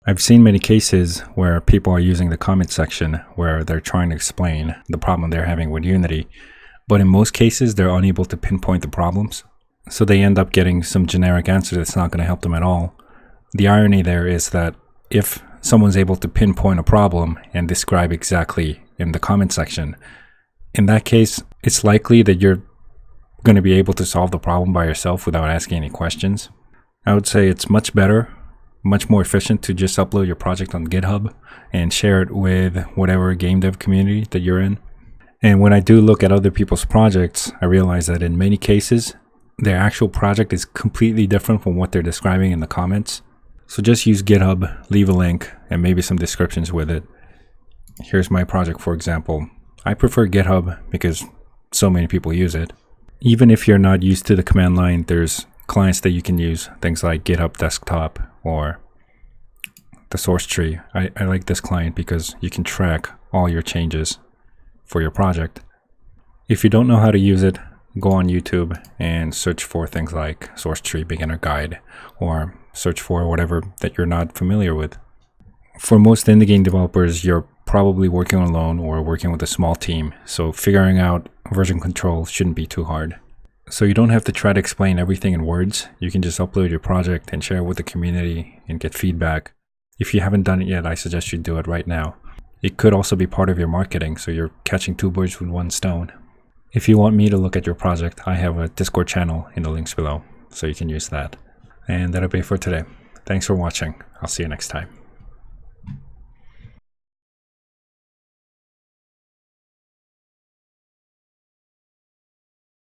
I've seen many cases where people are using the comment section where they're trying to explain the problem they're having with Unity, but in most cases they're unable to pinpoint the problems. So they end up getting some generic answer that's not going to help them at all. The irony there is that if someone's able to pinpoint a problem and describe exactly in the comment section, in that case, it's likely that you're going to be able to solve the problem by yourself without asking any questions. I would say it's much better, much more efficient to just upload your project on GitHub and share it with whatever game dev community that you're in. And when I do look at other people's projects, I realize that in many cases, their actual project is completely different from what they're describing in the comments. So just use GitHub, leave a link, and maybe some descriptions with it. Here's my project, for example. I prefer GitHub because so many people use it. Even if you're not used to the command line, there's clients that you can use, things like GitHub Desktop or the source tree. I like this client because you can track all your changes for your project. If you don't know how to use it, go on YouTube and search for things like source tree beginner guide, or search for whatever that you're not familiar with. For most indie game developers, you're probably working alone or working with a small team, so figuring out version control shouldn't be too hard. So you don't have to try to explain everything in words. You can just upload your project and share it with the community and get feedback. If you haven't done it yet, I suggest you do it right now. It could also be part of your marketing, so you're catching two birds with one stone. If you want me to look at your project, I have a Discord channel in the links below, so you can use that. And that'll be it for today. Thanks for watching. I'll see you next time.